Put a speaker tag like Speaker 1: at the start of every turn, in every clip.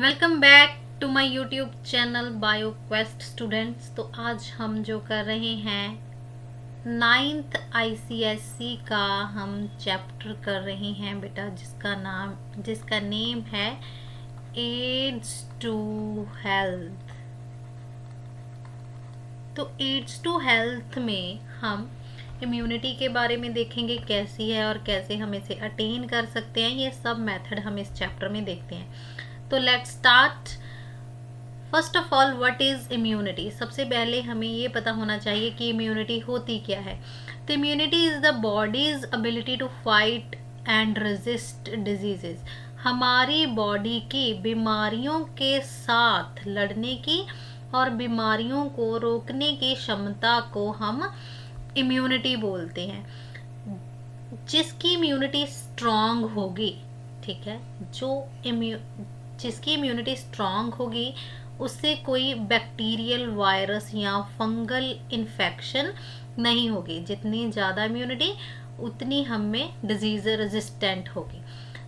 Speaker 1: Welcome back to my YouTube channel Bioquest students. तो आज हम जो कर रहे हैं 9th ICSE का हम चैप्टर कर रहे हैं बेटा, जिसका नेम है एड्स टू हेल्थ। तो एड्स टू हेल्थ में हम इम्यूनिटी के बारे में देखेंगे, कैसी है और कैसे हम इसे अटेन कर सकते हैं। ये सब मेथड हम इस चैप्टर में देखते हैं। तो let's start. First of all, what is immunity. सबसे पहले हमें ये पता होना चाहिए कि इम्यूनिटी होती क्या है। तो immunity is the body's ability to fight and resist diseases. हमारी बॉडी की बीमारियों के साथ लड़ने की और बीमारियों को रोकने की क्षमता को हम इम्यूनिटी बोलते हैं। जिसकी इम्यूनिटी स्ट्रांग होगी, ठीक है, जिसकी इम्यूनिटी स्ट्रांग होगी उससे कोई बैक्टीरियल, वायरस या फंगल इन्फेक्शन नहीं होगी। जितनी ज़्यादा इम्यूनिटी उतनी हम में डिजीज रेजिस्टेंट होगी।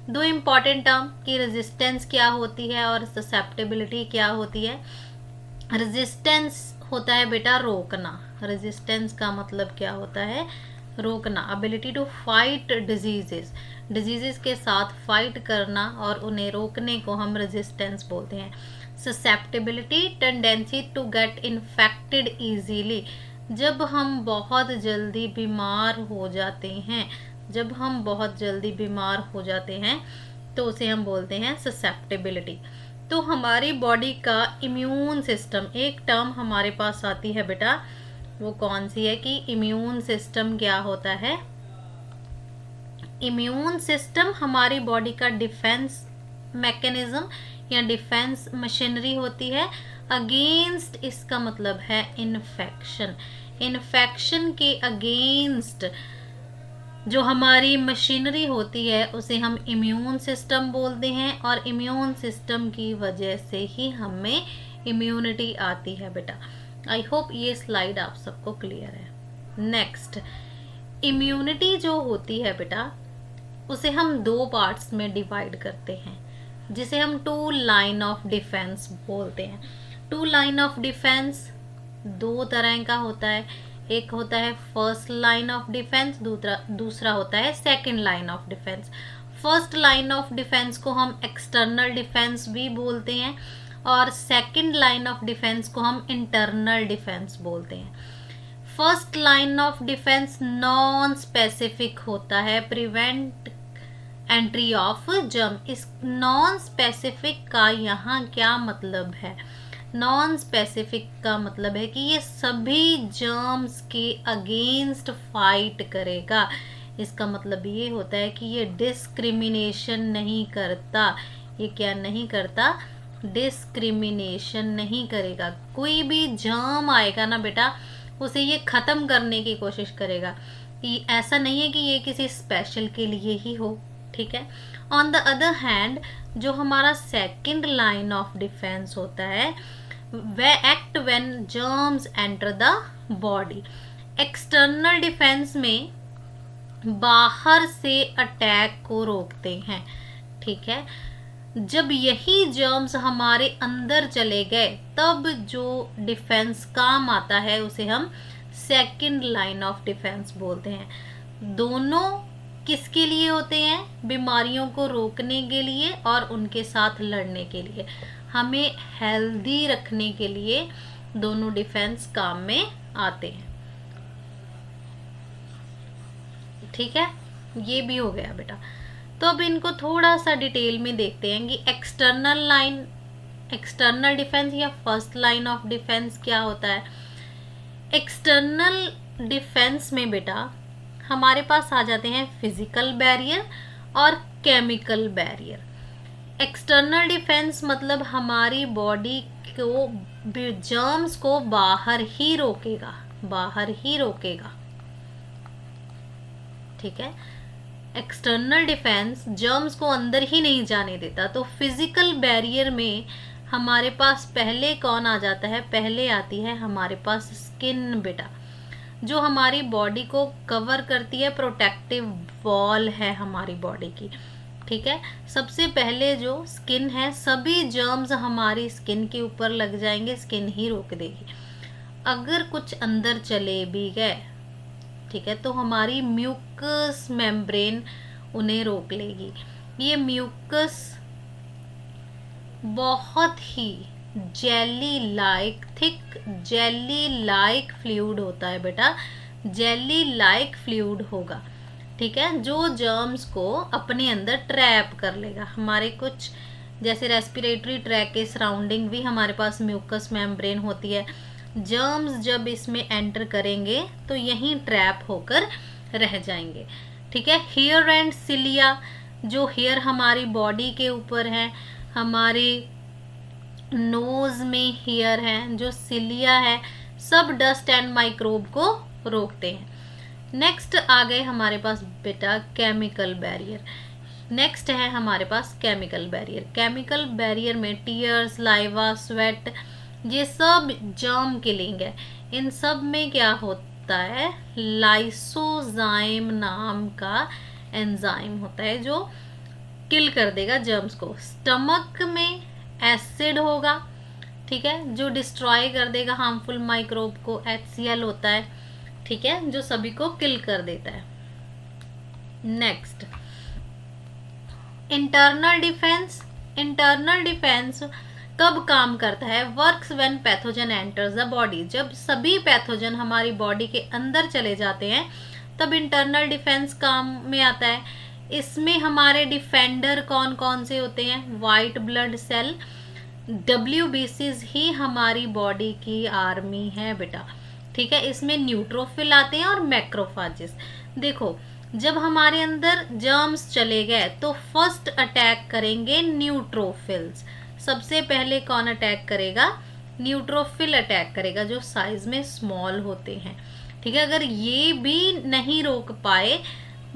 Speaker 1: दो इम्पॉर्टेंट टर्म की रेजिस्टेंस क्या होती है और ससेप्टेबिलिटी क्या होती है। रेजिस्टेंस होता है बेटा रोकना। रेजिस्टेंस का मतलब क्या होता है? रोकना। एबिलिटी टू फाइट डिजीजेस के साथ फाइट करना और उन्हें रोकने को हम रेजिस्टेंस बोलते हैं। Susceptibility, tendency to get infected easily. जब हम बहुत जल्दी बीमार हो जाते हैं तो उसे हम बोलते हैं ससेप्टेबिलिटी। तो हमारी बॉडी का इम्यून सिस्टम, एक टर्म हमारे पास आती है बेटा, वो कौन सी है कि इम्यून सिस्टम क्या होता है। इम्यून सिस्टम हमारी बॉडी का डिफेंस मैकेनिज्म या डिफेंस मशीनरी होती है अगेंस्ट, इसका मतलब है इन्फेक्शन। इन्फेक्शन के अगेंस्ट जो हमारी मशीनरी होती है उसे हम इम्यून सिस्टम बोलते हैं, और इम्यून सिस्टम की वजह से ही हमें इम्यूनिटी आती है बेटा। आई होप ये स्लाइड आप सबको क्लियर है। नेक्स्ट, इम्यूनिटी जो होती है बेटा उसे हम दो पार्ट्स में डिवाइड करते हैं, जिसे हम टू लाइन ऑफ डिफेंस बोलते हैं। टू लाइन ऑफ डिफेंस दो तरह का होता है। एक होता है फर्स्ट लाइन ऑफ डिफेंस, दूसरा होता है second line of defence. First line of defence को हम एक्सटर्नल डिफेंस भी बोलते हैं और सेकंड लाइन ऑफ डिफेंस को हम इंटरनल डिफेंस बोलते हैं। First line of defence non specific होता है, प्रिवेंट एंट्री ऑफ जर्म। इस नॉन स्पेसिफिक का यहाँ क्या मतलब है? नॉन स्पेसिफिक का मतलब है कि ये सभी जर्म्स के अगेंस्ट फाइट करेगा। इसका मतलब ये होता है कि ये डिस्क्रिमिनेशन नहीं करता। ये क्या नहीं करता? डिस्क्रिमिनेशन नहीं करेगा। कोई भी जर्म आएगा ना बेटा, उसे ये ख़त्म करने की कोशिश करेगा। ऐसा नहीं है कि ये किसी स्पेशल के लिए ही हो, ठीक है। ऑन द अदर हैंड, जो हमारा सेकंड लाइन ऑफ डिफेंस होता है वह act when germs enter the body. External defence में बाहर से अटैक को रोकते हैं, ठीक है। जब यही जर्म्स हमारे अंदर चले गए तब जो डिफेंस काम आता है उसे हम सेकंड लाइन ऑफ डिफेंस बोलते हैं। दोनों किसके लिए होते हैं? बीमारियों को रोकने के लिए और उनके साथ लड़ने के लिए। हमें हेल्दी रखने के लिए दोनों डिफेंस काम में आते हैं, ठीक है। ये भी हो गया बेटा। तो अब इनको थोड़ा सा डिटेल में देखते हैं कि एक्सटर्नल डिफेंस या फर्स्ट लाइन ऑफ डिफेंस क्या होता है। एक्सटर्नल डिफेंस में बेटा हमारे पास आ जाते हैं फिजिकल बैरियर और केमिकल बैरियर। एक्सटर्नल डिफेंस मतलब हमारी बॉडी को जर्म्स को बाहर ही रोकेगा, ठीक है। एक्सटर्नल डिफेंस जर्म्स को अंदर ही नहीं जाने देता। तो फिजिकल बैरियर में हमारे पास पहले कौन आ जाता है? पहले आती है हमारे पास स्किन बेटा, जो हमारी बॉडी को कवर करती है, प्रोटेक्टिव वॉल है हमारी बॉडी की। ठीक है। सबसे पहले जो स्किन है, सभी जर्म्स हमारी स्किन के ऊपर लग जाएंगे, स्किन ही रोक देगी। अगर कुछ अंदर चले भी गए, ठीक है, तो हमारी म्यूकस मेम्ब्रेन उन्हें रोक लेगी। ये म्यूकस बहुत ही jelly like, thick jelly like fluid होता है बेटा, जेली लाइक फ्लूइड होगा, ठीक है, जो जर्म्स को अपने अंदर ट्रैप कर लेगा। हमारे कुछ जैसे रेस्पिरेटरी ट्रैक के सराउंडिंग भी हमारे पास म्यूकस मेम्ब्रेन होती है। जर्म्स जब इसमें एंटर करेंगे तो यहीं ट्रैप होकर रह जाएंगे, ठीक है। हेयर एंड सिलिया, जो हेयर हमारी बॉडी के ऊपर है, हमारे नोज में हेयर है, जो सिलिया है, सब डस्ट एंड माइक्रोब को रोकते हैं। नेक्स्ट आ गए हमारे पास बेटा केमिकल बैरियर। नेक्स्ट है हमारे पास केमिकल बैरियर। केमिकल बैरियर में टीयर्स, लाइवा, स्वेट, ये सब जर्म किलिंग है। इन सब में क्या होता है, लाइसोजाइम नाम का एंजाइम होता है जो किल कर देगा जर्म्स को। स्टमक में एसिड होगा, ठीक है, जो डिस्ट्रॉय कर देगा हार्मफुल माइक्रोब को। HCl होता है, ठीक है, जो सभी को किल कर देता है। Next internal defence. Internal defence कब काम करता है, works when pathogen enters the body. जब सभी पैथोजन हमारी बॉडी के अंदर चले जाते हैं तब इंटरनल डिफेंस काम में आता है। इसमें हमारे डिफेंडर कौन कौन से होते हैं, वाइट ब्लड सेल, WBCs ही हमारी बॉडी की आर्मी है बेटा, ठीक है। इसमें न्यूट्रोफिल आते हैं और मैक्रोफाजिस। देखो, जब हमारे अंदर जर्म्स चले गए तो फर्स्ट अटैक करेंगे न्यूट्रोफिल्स। सबसे पहले कौन अटैक करेगा, न्यूट्रोफिल अटैक करेगा, जो साइज में स्मॉल होते हैं, ठीक है। अगर ये भी नहीं रोक पाए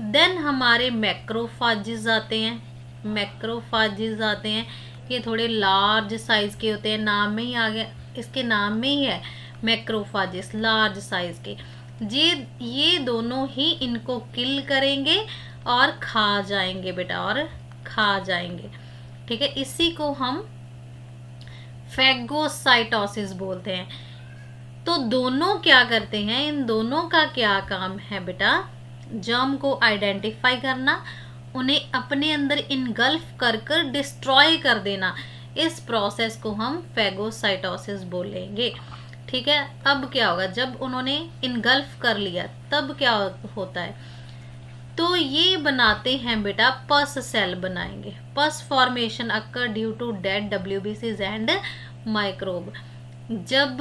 Speaker 1: देन हमारे मैक्रोफाजिस आते हैं। मैक्रोफाजिस आते हैं, ये थोड़े लार्ज साइज के होते हैं, नाम में ही आ गया, इसके नाम में ही है मैक्रोफाजिस, लार्ज साइज के। ये दोनों ही इनको किल करेंगे और खा जाएंगे बेटा, और खा जाएंगे, ठीक है। इसी को हम फैगोसाइटोसिस बोलते हैं। तो दोनों क्या करते हैं, इन दोनों का क्या काम है बेटा, जर्म को आइडेंटिफाई करना, उन्हें अपने अंदर इनगल्फ कर कर डिस्ट्रॉय कर देना। इस प्रोसेस को हम फैगोसाइटोसिस बोलेंगे, ठीक है। अब क्या होगा, जब उन्होंने इनगल्फ कर लिया तब क्या होता है, तो ये बनाते हैं बेटा पस सेल बनाएंगे। Pus formation occur due to dead WBCs and microbe. जब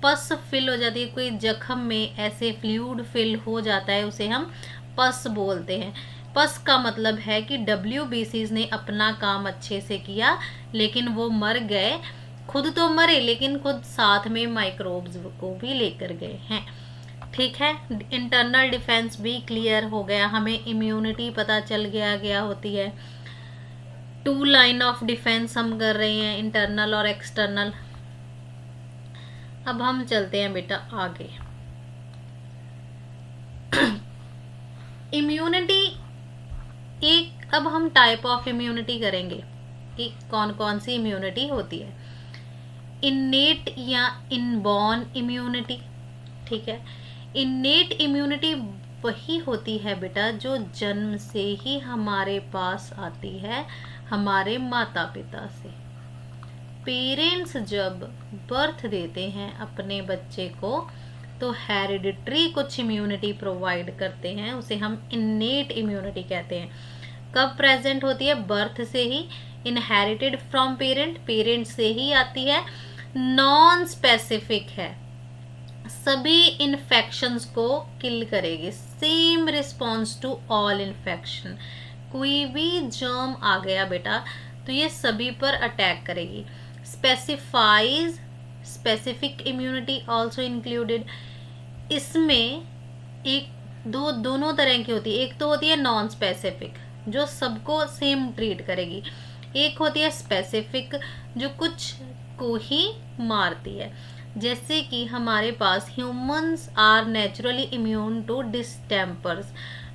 Speaker 1: पस फिल हो जाती है, कोई जख्म में ऐसे फ्लूइड फिल हो जाता है, उसे हम पस बोलते हैं। पस का मतलब है कि WBCs ने अपना काम अच्छे से किया लेकिन वो मर गए, खुद तो मरे लेकिन खुद साथ में माइक्रोब्स को भी लेकर गए हैं, ठीक है। इंटरनल डिफेंस भी क्लियर हो गया, हमें इम्यूनिटी पता चल गया होती है। 2 लाइन ऑफ डिफेंस हम कर रहे हैं, इंटरनल और एक्सटर्नल। अब हम चलते हैं बेटा आगे। इम्यूनिटी, एक अब हम टाइप ऑफ इम्यूनिटी करेंगे कि कौन कौन सी इम्यूनिटी होती है। इन्नेट या इनबॉर्न इम्यूनिटी, ठीक है। इन्नेट इम्यूनिटी वही होती है बेटा जो जन्म से ही हमारे पास आती है हमारे माता पिता से। पेरेंट्स जब बर्थ देते हैं अपने बच्चे को तो हेरिडिटरी कुछ इम्यूनिटी प्रोवाइड करते हैं, उसे हम इन्नेट इम्यूनिटी कहते हैं। कब प्रेजेंट होती है, बर्थ से ही। इनहेरिटेड फ्रॉम पेरेंट, पेरेंट से ही आती है। नॉन स्पेसिफिक है, सभी इन्फेक्शंस को किल करेगी। Same response to all infection, कोई भी जर्म आ गया बेटा तो ये सभी पर अटैक करेगी। Specifies specific immunity also included. इसमें एक दोनों तरह की होती है, एक तो होती है नॉन स्पेसिफिक जो सबको सेम ट्रीट करेगी, एक होती है स्पेसिफिक जो कुछ को ही मारती है। जैसे कि हमारे पास humans are naturally immune to distempers.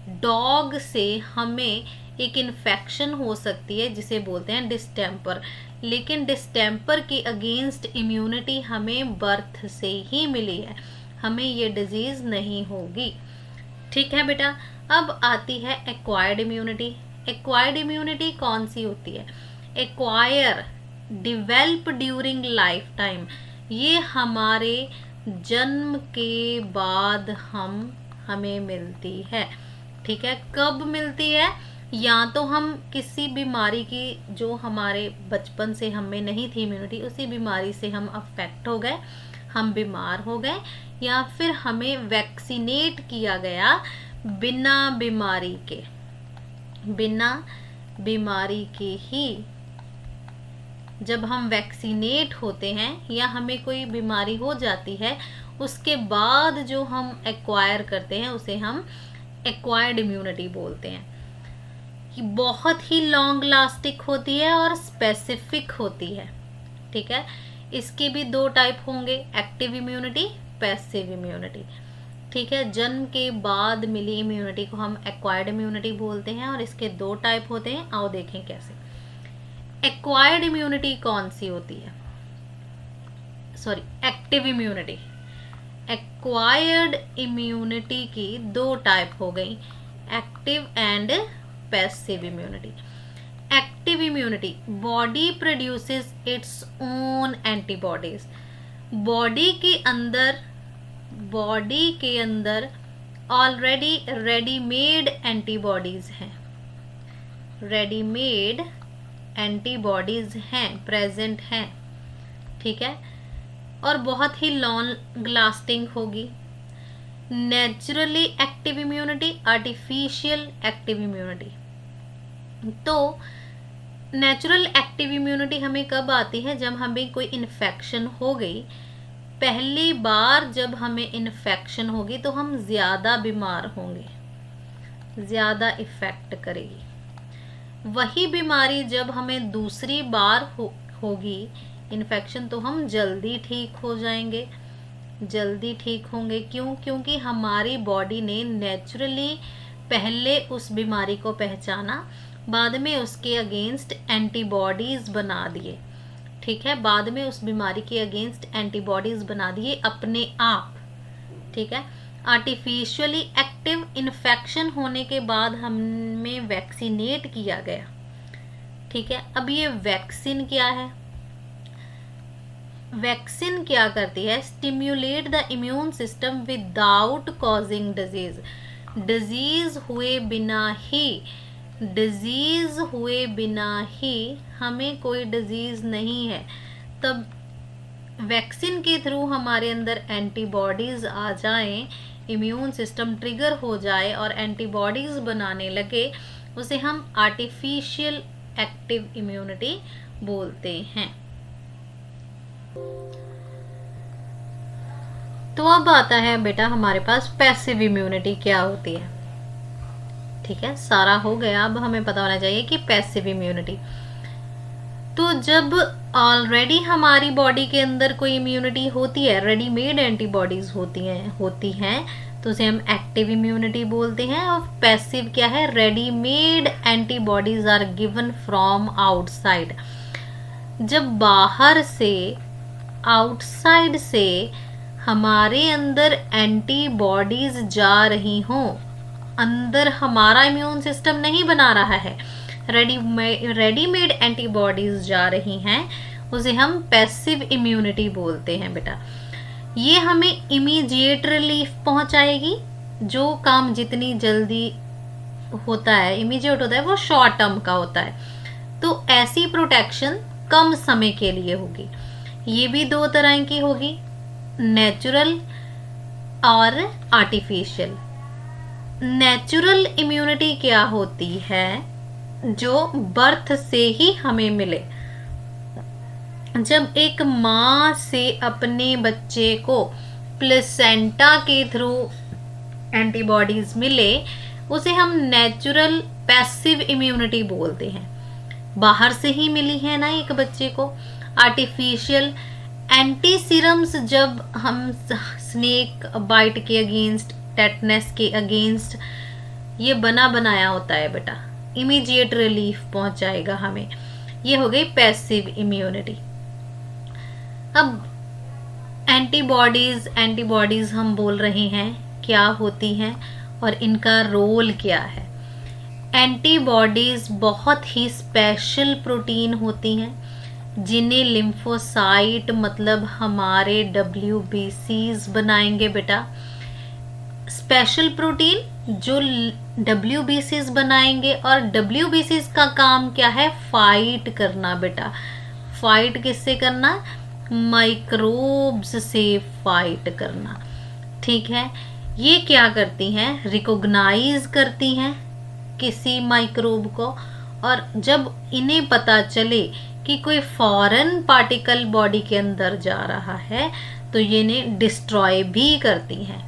Speaker 1: Dog से हमें एक इन्फेक्शन हो सकती है जिसे बोलते हैं डिस्टेम्पर, लेकिन डिस्टेम्पर के अगेंस्ट इम्यूनिटी हमें बर्थ से ही मिली है, हमें ये डिजीज़ नहीं होगी। ठीक है बेटा। अब आती है एक्वायर्ड इम्यूनिटी। एक्वायर्ड इम्यूनिटी कौन सी होती है? Acquire, develop during life time, ये हमारे जन्म के बाद हमें मिलती है। ठीक है, कब मिलती है? या तो हम किसी बीमारी की जो हमारे बचपन से हमें नहीं थी इम्यूनिटी, उसी बीमारी से हम अफेक्ट हो गए, हम बीमार हो गए, या फिर हमें वैक्सीनेट किया गया बिना बीमारी के, बिना बीमारी के ही जब हम वैक्सीनेट होते हैं या हमें कोई बीमारी हो जाती है, उसके बाद जो हम एक्वायर करते हैं उसे हम एक्वायर्ड इम्यूनिटी बोलते हैं। कि बहुत ही लॉन्ग लास्टिक होती है और स्पेसिफिक होती है। ठीक है, इसके भी दो टाइप होंगे, एक्टिव इम्यूनिटी, पैसिव इम्यूनिटी। ठीक है, जन्म के बाद मिली इम्यूनिटी को हम एक्वायर्ड इम्यूनिटी बोलते हैं और इसके दो टाइप होते हैं। आओ देखें कैसे। एक्वायर्ड इम्यूनिटी कौन सी होती है? Sorry, active immunity. Acquired immunity की दो टाइप हो गई, active and passive immunity. Active immunity, body produces its own antibodies. Body के अंदर ऑलरेडी रेडीमेड एंटीबॉडीज हैं, रेडीमेड एंटीबॉडीज हैं, प्रेजेंट हैं। ठीक है, और बहुत ही लॉन्ग लास्टिंग होगी। Naturally active immunity, artificial active immunity. तो नेचुरल एक्टिव इम्यूनिटी हमें कब आती है? जब हमें कोई इन्फेक्शन हो गई, पहली बार जब हमें इन्फेक्शन होगी तो हम ज़्यादा बीमार होंगे, ज़्यादा इफ़ेक्ट करेगी। वही बीमारी जब हमें दूसरी बार होगी इन्फेक्शन, तो हम जल्दी ठीक हो जाएंगे, जल्दी ठीक होंगे। क्यों? क्योंकि हमारी बॉडी ने नेचुरली पहले उस बीमारी को पहचाना, बाद में उसके अगेंस्ट एंटीबॉडीज़ बना दिए। ठीक है, बाद में उस बीमारी के अगेंस्ट एंटीबॉडीज़ बना दिए अपने आप। ठीक है, आर्टिफिशियली एक्टिव, इन्फेक्शन होने के बाद हमें वैक्सीनेट किया गया। ठीक है, अब ये वैक्सीन क्या है? वैक्सीन क्या करती है? Stimulate the immune system without causing disease. Disease हुए बिना ही हमें कोई डिजीज नहीं है, तब वैक्सीन के थ्रू हमारे अंदर एंटीबॉडीज आ जाएं, इम्यून सिस्टम ट्रिगर हो जाए और एंटीबॉडीज बनाने लगे, उसे हम आर्टिफिशियल एक्टिव इम्यूनिटी बोलते हैं। तो अब आता है बेटा हमारे पास पैसिव इम्यूनिटी क्या होती है। ठीक है, सारा हो गया, अब हमें पता होना चाहिए कि पैसिव इम्यूनिटी। तो जब ऑलरेडी हमारी बॉडी के अंदर कोई इम्यूनिटी होती है, रेडीमेड एंटीबॉडीज होती हैं, तो उसे हम एक्टिव इम्यूनिटी बोलते हैं। और पैसिव क्या है? Readymade antibodies are given from outside. जब बाहर से, आउटसाइड से हमारे अंदर एंटीबॉडीज जा रही हों, अंदर हमारा इम्यून सिस्टम नहीं बना रहा है, रेडीमेड एंटीबॉडीज जा रही हैं, उसे हम पैसिव इम्यूनिटी बोलते हैं बेटा। ये हमें इमीडिएट रिलीफ पहुंचाएगी। जो काम जितनी जल्दी होता है, इमीडिएट होता है, वो शॉर्ट टर्म का होता है। तो ऐसी प्रोटेक्शन कम समय के लिए होगी। ये भी दो तरह की होगी, नेचुरल और आर्टिफिशियल। नेचुरल इम्यूनिटी क्या होती है? जो बर्थ से ही हमें मिले। जब एक माँ से अपने बच्चे को प्लेसेंटा के थ्रू एंटीबॉडीज मिले, उसे हम नेचुरल पैसिव इम्यूनिटी बोलते हैं। बाहर से ही मिली है ना एक बच्चे को। आर्टिफिशियल एंटी सीरम्स, जब हम स्नेक बाइट के अगेंस्ट, टेटनस के अगेंस्ट ये बना बनाया होता है बेटा, इमीडिएट रिलीफ पहुंचाएगा हमें। ये हो गई पैसिव इम्यूनिटी। अब एंटीबॉडीज हम बोल रहे हैं क्या होती हैं और इनका रोल क्या है। एंटीबॉडीज बहुत ही स्पेशल प्रोटीन होती हैं जिन्हें लिम्फोसाइट मतलब हमारे WBCs बनाएंगे बेटा। स्पेशल प्रोटीन जो WBCs बनाएंगे, और WBCs का काम क्या है, फाइट करना बेटा। फाइट किससे करना, माइक्रोब्स से फाइट करना, ठीक है। ये क्या करती हैं, रिकॉग्नाइज करती हैं किसी माइक्रोब को, और जब इन्हें पता चले कि कोई फॉरेन पार्टिकल बॉडी के अंदर जा रहा है तो ये इन्हें डिस्ट्रॉय भी करती हैं।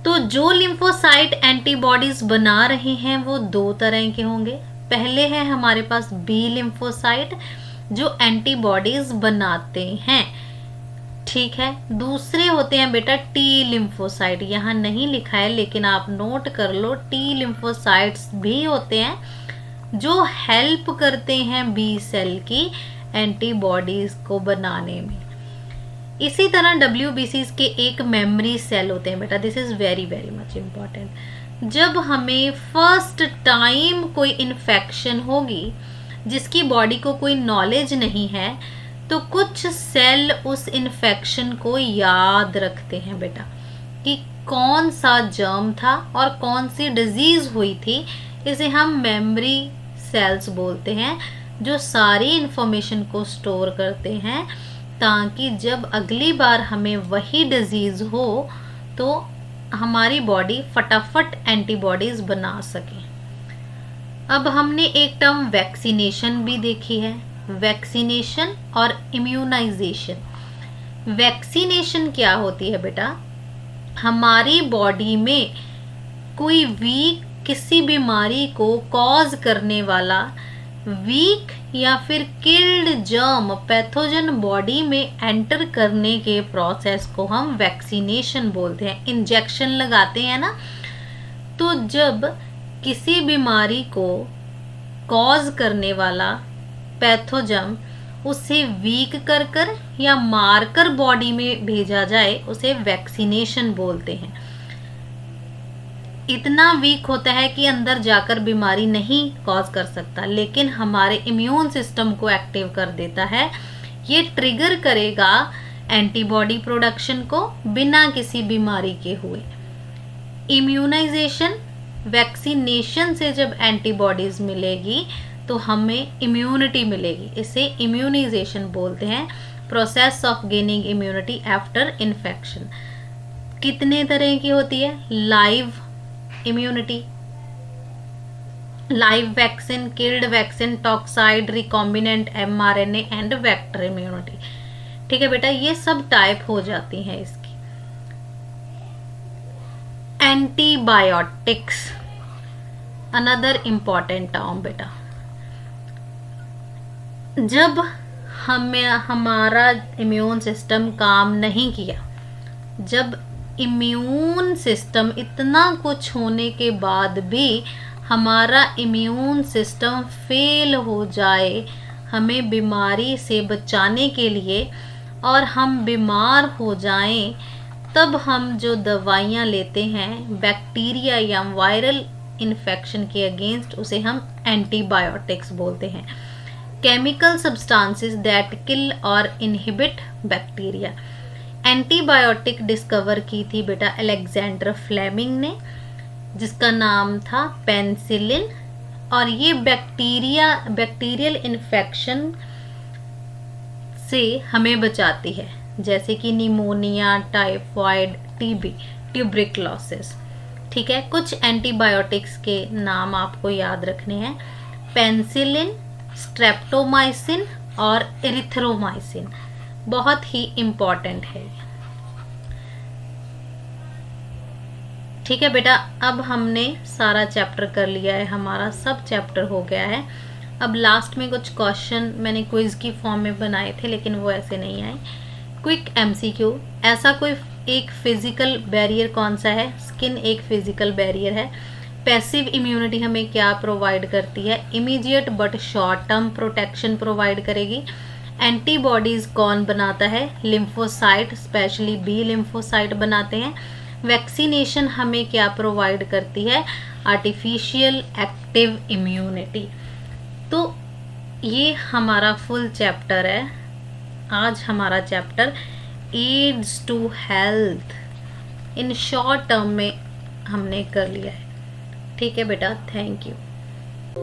Speaker 1: तो जो लिम्फोसाइट एंटीबॉडीज बना रहे हैं वो दो तरह के होंगे। पहले है हमारे पास बी लिम्फोसाइट जो एंटीबॉडीज बनाते हैं, ठीक है। दूसरे होते हैं बेटा टी लिम्फोसाइट, यहाँ नहीं लिखा है लेकिन आप नोट कर लो, टी लिम्फोसाइट्स भी होते हैं जो हेल्प करते हैं बी सेल की एंटीबॉडीज को बनाने में। इसी तरह WBCs के एक मेमोरी सेल होते हैं बेटा, this is very very much important. जब हमें फर्स्ट टाइम कोई इन्फेक्शन होगी जिसकी बॉडी को कोई नॉलेज नहीं है, तो कुछ सेल उस इन्फेक्शन को याद रखते हैं बेटा कि कौन सा जर्म था और कौन सी डिजीज हुई थी। इसे हम मेमोरी सेल्स बोलते हैं जो सारी इंफॉर्मेशन को स्टोर करते हैं ताकि जब अगली बार हमें वही डिजीज हो तो हमारी बॉडी फटाफट एंटीबॉडीज बना सके। अब हमने एक टर्म वैक्सीनेशन भी देखी है, वैक्सीनेशन और इम्यूनाइजेशन। वैक्सीनेशन क्या होती है बेटा, हमारी बॉडी में कोई वीक किसी बीमारी को कॉज करने वाला वीक या फिर किल्ड जर्म पैथोजन बॉडी में एंटर करने के प्रोसेस को हम वैक्सीनेशन बोलते हैं। इंजेक्शन लगाते हैं ना, तो जब किसी बीमारी को कॉज करने वाला पैथोजन उसे वीक कर कर या मारकर बॉडी में भेजा जाए उसे वैक्सीनेशन बोलते हैं। इतना वीक होता है कि अंदर जाकर बीमारी नहीं कॉज कर सकता, लेकिन हमारे इम्यून सिस्टम को एक्टिव कर देता है। ये ट्रिगर करेगा एंटीबॉडी प्रोडक्शन को बिना किसी बीमारी के हुए। इम्यूनाइजेशन, वैक्सीनेशन से जब एंटीबॉडीज मिलेगी तो हमें इम्यूनिटी मिलेगी, इसे इम्यूनाइजेशन बोलते हैं। Process of gaining immunity after infection कितने तरह की होती है, live immunity, live vaccine, killed vaccine, toxoid, recombinant mRNA and vector immunity, ठीक है बेटा। ये सब टाइप हो जाती हैं इसकी। एंटीबायोटिक्स अनदर इंपॉर्टेंट टर्म बेटा। जब हमारा इम्यून सिस्टम काम नहीं किया, जब इम्यून सिस्टम इतना कुछ होने के बाद भी हमारा इम्यून सिस्टम फेल हो जाए हमें बीमारी से बचाने के लिए और हम बीमार हो जाएं, तब हम जो दवाइयाँ लेते हैं बैक्टीरिया या वायरल इन्फेक्शन के अगेंस्ट उसे हम एंटीबायोटिक्स बोलते हैं। केमिकल सब्सटेंसेस दैट किल और इनहिबिट बैक्टीरिया। एंटीबायोटिक डिस्कवर की थी बेटा अलेक्जेंडर फ्लेमिंग ने, जिसका नाम था पेनिसिलिन, और ये बैक्टीरियल इन्फेक्शन से हमें बचाती है, जैसे कि निमोनिया, टाइफाइड, टीबी, ट्यूबरकुलोसिस, ठीक है। कुछ एंटीबायोटिक्स के नाम आपको याद रखने हैं, पेनिसिलिन, स्ट्रेप्टोमाइसिन और एरिथ्रोमाइसिन, बहुत ही इम्पॉर्टेंट है, ठीक है बेटा। अब हमने सारा चैप्टर कर लिया है, हमारा सब चैप्टर हो गया है। अब लास्ट में कुछ क्वेश्चन मैंने क्विज की फॉर्म में बनाए थे लेकिन वो ऐसे नहीं आए। क्विक MCQ, ऐसा कोई एक फिजिकल बैरियर कौन सा है, स्किन एक फिजिकल बैरियर है। पैसिव इम्यूनिटी हमें क्या प्रोवाइड करती है? Immediate but short term protection provide करेगी। एंटीबॉडीज कौन बनाता है? लिम्फोसाइट, स्पेशली बी लिम्फोसाइट बनाते हैं। वैक्सीनेशन हमें क्या प्रोवाइड करती है? Artificial active immunity. तो ये हमारा फुल चैप्टर है। आज हमारा chapter aids to health in short term में हमने कर लिया है। ठीक है बेटा, थैंक यू।